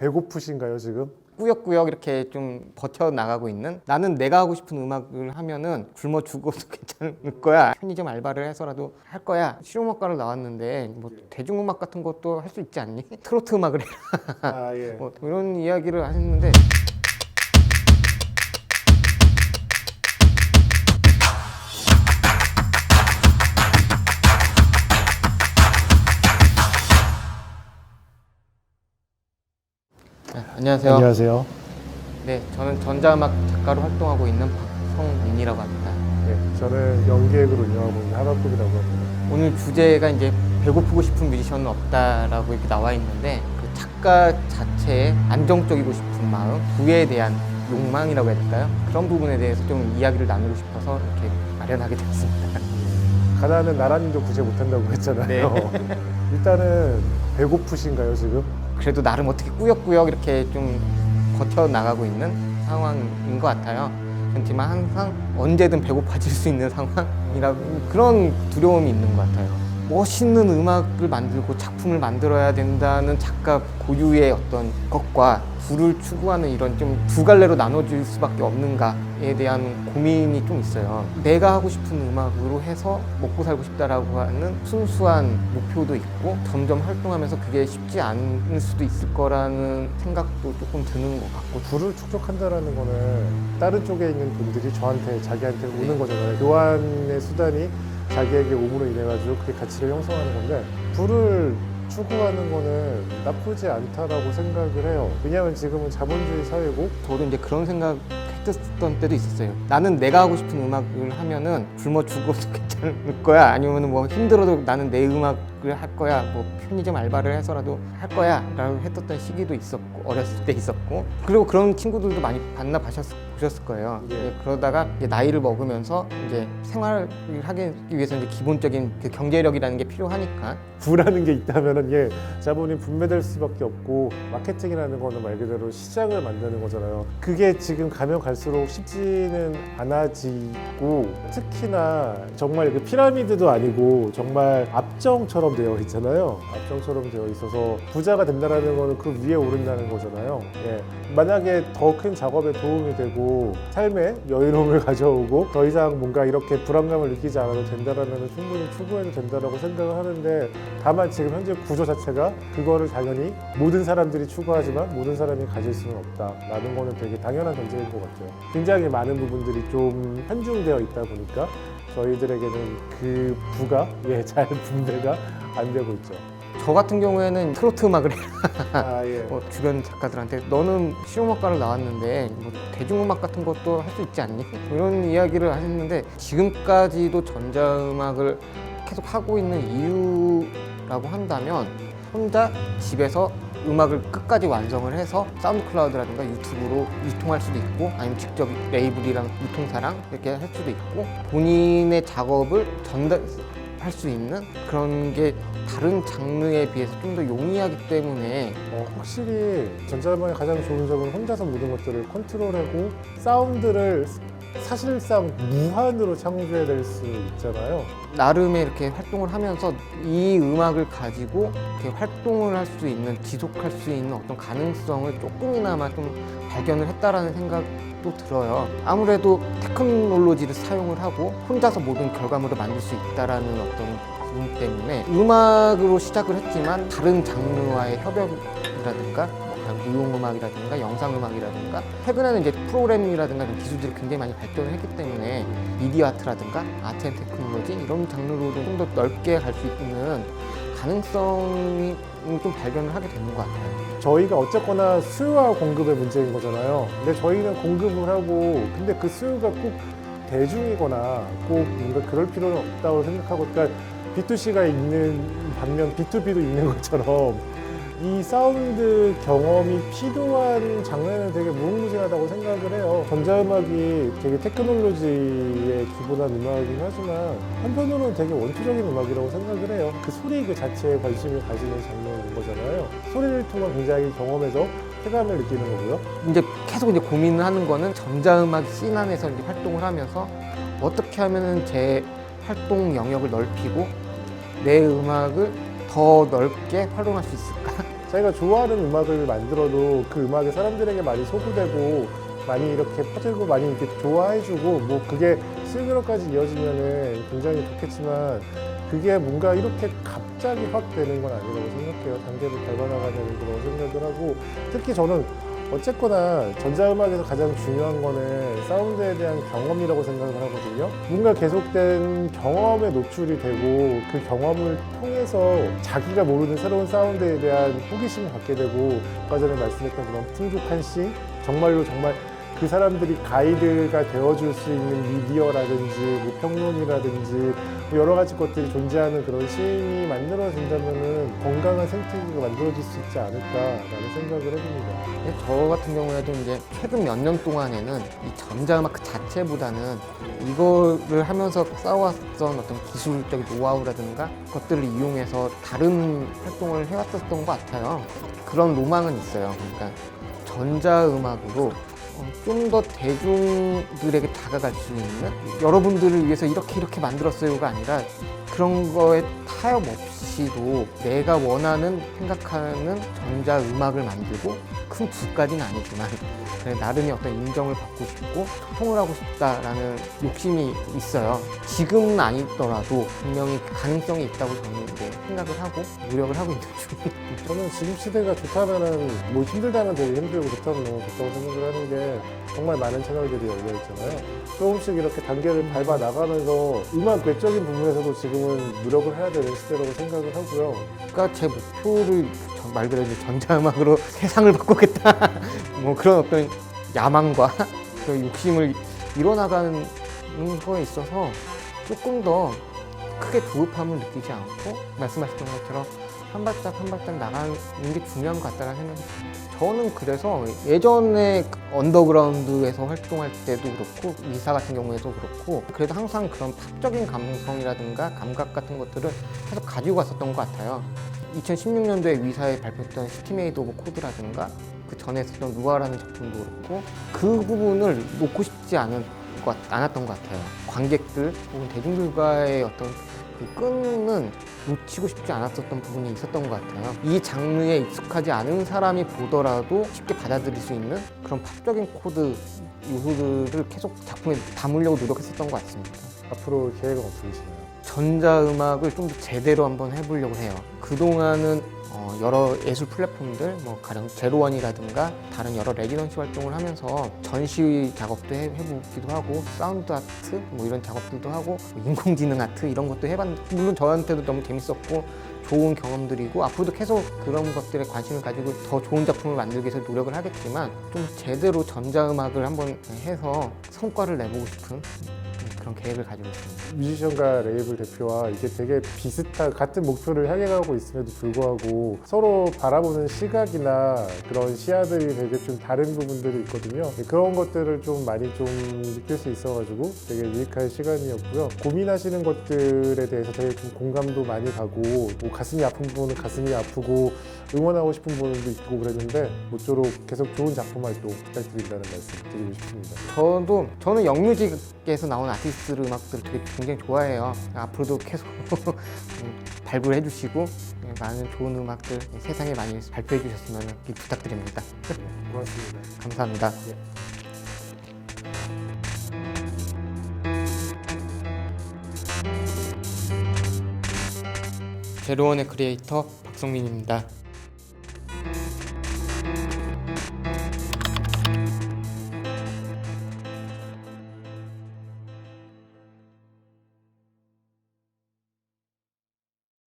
배고프신가요, 지금? 꾸역꾸역 이렇게 좀 버텨나가고 있는, 나는 내가 하고 싶은 음악을 하면은 굶어 죽어도 괜찮을 거야, 편의점 알바를 해서라도 할 거야, 실용음악과를 나왔는데 뭐 대중음악 같은 것도 할 수 있지 않니? 트로트 음악을 해라 아, 예. 뭐 이런 이야기를 하셨는데, 네, 안녕하세요. 안녕하세요. 네, 저는 전자음악 작가로 활동하고 있는 박성민이라고 합니다. 네, 저는 연기획으로 운영하고 있는 하나독이라고 합니다. 오늘 주제가 이제 배고프고 싶은 뮤지션은 없다라고 이렇게 나와 있는데, 그 작가 자체의 안정적이고 싶은 마음, 부에 대한 욕망이라고 해야 될까요? 그런 부분에 대해서 좀 이야기를 나누고 싶어서 이렇게 마련하게 됐습니다. 가난은 나라님도 구제 못한다고 했잖아요. 네. 일단은 배고프신가요, 지금? 그래도 나름 어떻게 꾸역꾸역 이렇게 좀 버텨나가고 있는 상황인 것 같아요. 그렇지만 항상 언제든 배고파질 수 있는 상황이라 그런 두려움이 있는 것 같아요. 멋있는 음악을 만들고 작품을 만들어야 된다는 작가 고유의 어떤 것과 부를 추구하는 이런 좀 두 갈래로 나눠질 수밖에 없는가에 대한 고민이 좀 있어요. 내가 하고 싶은 음악으로 해서 먹고 살고 싶다라고 하는 순수한 목표도 있고, 점점 활동하면서 그게 쉽지 않을 수도 있을 거라는 생각도 조금 드는 것 같고. 부를 축적한다라는 거는 다른 쪽에 있는 분들이 자기한테 오는 네. 거잖아요. 교환의 수단이 자기에게 오므로 인해 가지고 그게 가치를 형성하는 건데, 부를 추구하는 거는 나쁘지 않다라고 생각을 해요. 왜냐하면 지금은 자본주의 사회고. 저도 이제 그런 생각 했었던 때도 있었어요. 나는 내가 하고 싶은 음악을 하면은 굶어 죽어도 괜찮을 거야, 아니면 뭐 힘들어도 나는 내 음악을 할 거야, 뭐 편의점 알바를 해서라도 할 거야 라고 했었던 시기도 있었고, 어렸을 때 있었고, 그리고 그런 친구들도 많이 보셨을 거예요. 예. 그러다가 이제 나이를 먹으면서 이제 생활을 하기 위해서 이제 기본적인 그 경제력이라는 게 필요하니까. 부라는 게 있다면은 자본이 분배될 수밖에 없고, 마케팅이라는 거는 말 그대로 시장을 만드는 거잖아요. 그게 지금 가면 갈수록 쉽지는 않아지고, 특히나 정말 그 피라미드도 아니고 정말 압정처럼 되어 있잖아요. 압정처럼 되어 있어서 부자가 된다라는 거는 그 위에 오른다는 거잖아요. 예. 만약에 더 큰 작업에 도움이 되고 삶에 여유로움을 가져오고 더 이상 뭔가 이렇게 불안감을 느끼지 않아도 된다라면 충분히 추구해도 된다라고 생각을 하는데, 다만 지금 현재 구조 자체가 그거를 당연히 모든 사람들이 추구하지만 모든 사람이 가질 수는 없다라는 거는 되게 당연한 전제인 것 같아요. 굉장히 많은 부분들이 좀 편중되어 있다 보니까 저희들에게는 그 부가 잘 분배가 안 되고 있죠. 저 같은 경우에는 트로트 음악을 아, 예. 뭐 주변 작가들한테 너는 실용음악과를 나왔는데 뭐 대중음악 같은 것도 할 수 있지 않니? 뭐 이런 이야기를 하셨는데, 지금까지도 전자음악을 계속 하고 있는 이유라고 한다면, 혼자 집에서 음악을 끝까지 완성을 해서 사운드 클라우드라든가 유튜브로 유통할 수도 있고, 아니면 직접 레이블이랑 유통사랑 이렇게 할 수도 있고, 본인의 작업을 전달할 수 있는 그런 게 다른 장르에 비해서 좀 더 용이하기 때문에. 확실히 전자음악의 가장 좋은 점은 혼자서 모든 것들을 컨트롤하고 사운드를 사실상 무한으로 창조해야 될 수 있잖아요. 나름의 이렇게 활동을 하면서 이 음악을 가지고 이렇게 활동을 할 수 있는, 지속할 수 있는 어떤 가능성을 조금이나마 좀 발견을 했다라는 생각도 들어요. 아무래도 테크놀로지를 사용을 하고 혼자서 모든 결과물을 만들 수 있다라는 어떤 부분 때문에 음악으로 시작을 했지만, 다른 장르와의 협업이라든가 무용음악이라든가 영상음악이라든가, 최근에는 이제 프로그래밍이라든가 이런 기술들이 굉장히 많이 발전을 했기 때문에 미디어 아트라든가 아트 앤 테크놀로지 이런 장르로도 좀 더 넓게 갈 수 있는 가능성이 좀 발견을 하게 되는 것 같아요. 저희가 어쨌거나 수요와 공급의 문제인 거잖아요. 근데 저희는 공급을 하고, 근데 그 수요가 꼭 대중이거나 꼭 뭔가 그럴 필요는 없다고 생각하고, 그러니까 B2C가 있는 반면 B2B도 있는 것처럼 이 사운드 경험이 필요한 장르는 되게 무궁무진하다고 생각을 해요. 전자음악이 되게 테크놀로지에 기본한 음악이긴 하지만 한편으로는 되게 원초적인 음악이라고 생각을 해요. 그 소리 그 자체에 관심을 가지는 장르인 거잖아요. 소리를 통한 굉장히 경험에서 쾌감을 느끼는 거고요. 이제 계속 이제 고민을 하는 거는, 전자음악 씬 안에서 이제 활동을 하면서 어떻게 하면은 제 활동 영역을 넓히고 내 음악을 더 넓게 활용할 수 있을까? 자기가 좋아하는 음악을 만들어도 그 음악이 사람들에게 많이 소구되고 많이 이렇게 퍼지고 많이 이렇게 좋아해주고 뭐 그게 실그룹까지 이어지면은 굉장히 좋겠지만 그게 뭔가 이렇게 갑자기 확 되는 건 아니라고 생각해요. 단계를 밟아나가는 그런 생각을 하고 특히 저는 어쨌거나 전자음악에서 가장 중요한 거는 사운드에 대한 경험이라고 생각을 하거든요. 뭔가 계속된 경험에 노출이 되고 그 경험을 통해서 자기가 모르는 새로운 사운드에 대한 호기심을 갖게 되고 아까 전에 말씀했던 그런 풍족한 씬 정말로 정말 그 사람들이 가이드가 되어줄 수 있는 미디어라든지 뭐 평론이라든지 뭐 여러 가지 것들이 존재하는 그런 씬이 만들어진다면은 건강한 생태계가 만들어질 수 있지 않을까라는 생각을 해봅니다. 근데 저 같은 경우에도 이제 최근 몇 년 동안에는 이 전자음악 그 자체보다는 이거를 하면서 쌓아왔던 어떤 기술적인 노하우라든가 그것들을 이용해서 다른 활동을 해왔었던 것 같아요. 그런 로망은 있어요. 그러니까 전자음악으로 좀 더 대중들에게 다가갈 수 있는 여러분들을 위해서 이렇게 만들었어요가 아니라 그런 거에 타협 없이도 내가 원하는 생각하는 전자음악을 만들고 큰 부까지는 아니지만 나름의 어떤 인정을 받고 싶고 소통을 하고 싶다라는 욕심이 있어요. 지금은 아니더라도 분명히 가능성이 있다고 저는 이제 생각을 하고 노력을 하고 있는 중입니다. 저는 지금 시대가 좋다면은 뭐 힘들다는 되게 힘들고 좋다면 너무 좋다고 생각을 하는 게 정말 많은 채널들이 열려 있잖아요. 조금씩 이렇게 단계를 밟아 나가면서 음악 외적인 부분에서도 지금은 노력을 해야 되는 시대라고 생각을 하고요. 그러니까 제 목표를 말 그대로 이제 전자음악으로 세상을 바꾸겠다 뭐 그런 어떤 야망과 그 욕심을 이뤄나가는 거에 있어서 조금 더 크게 조급함을 느끼지 않고 말씀하셨던 것처럼 한 발짝 한 발짝 나가는 게 중요한 것 같다는 생각이 듭니다. 저는 그래서 예전에 언더그라운드에서 활동할 때도 그렇고 위사 같은 경우에도 그렇고 그래도 항상 그런 팝적인 감성이라든가 감각 같은 것들을 계속 가지고 갔었던 것 같아요. 2016년도에 위사에 발표했던 시티메이드 오브 코드라든가 그 전에 했었던 루아라는 작품도 그렇고 그 부분을 놓고 싶지 않았던 것 같아요. 관객들 혹은 대중들과의 어떤 그 끈은 놓치고 싶지 않았었던 부분이 있었던 것 같아요. 이 장르에 익숙하지 않은 사람이 보더라도 쉽게 받아들일 수 있는 그런 팝적인 코드 요소들을 계속 작품에 담으려고 노력했었던 것 같습니다. 앞으로 계획은 어떻으시나요? 전자음악을 좀 더 제대로 한번 해보려고 해요. 그동안은 여러 예술 플랫폼들, 뭐 가령 제로원이라든가 다른 여러 레지던시 활동을 하면서 전시 작업도 해보기도 하고 사운드 아트 뭐 이런 작업들도 하고 인공지능 아트 이런 것도 해봤는데 물론 저한테도 너무 재밌었고 좋은 경험들이고 앞으로도 계속 그런 것들에 관심을 가지고 더 좋은 작품을 만들기 위해서 노력을 하겠지만 좀 제대로 전자음악을 한번 해서 성과를 내보고 싶은 그런 계획을 가지고 있습니다. 뮤지션과 레이블 대표와 이게 되게 비슷한 같은 목표를 향해 가고 있음에도 불구하고 서로 바라보는 시각이나 그런 시야들이 되게 좀 다른 부분들이 있거든요. 그런 것들을 좀 많이 좀 느낄 수 있어가지고 되게 유익한 시간이었고요. 고민하시는 것들에 대해서 되게 좀 공감도 많이 가고 뭐 가슴이 아픈 부분은 가슴이 아프고 응원하고 싶은 부분도 있고 그랬는데 모쪼록 계속 좋은 작품 활동 부탁드린다는 말씀 드리고 싶습니다. 저는 영뮤직에서 나온 아티스트 음악들을 되게 굉장히 좋아해요. 앞으로도 계속 발굴해 주시고 많은 좋은 음악들 세상에 많이 발표해 주셨으면 부탁드립니다. 고맙습니다. 감사합니다. 제로원의 크리에이터 박성민입니다.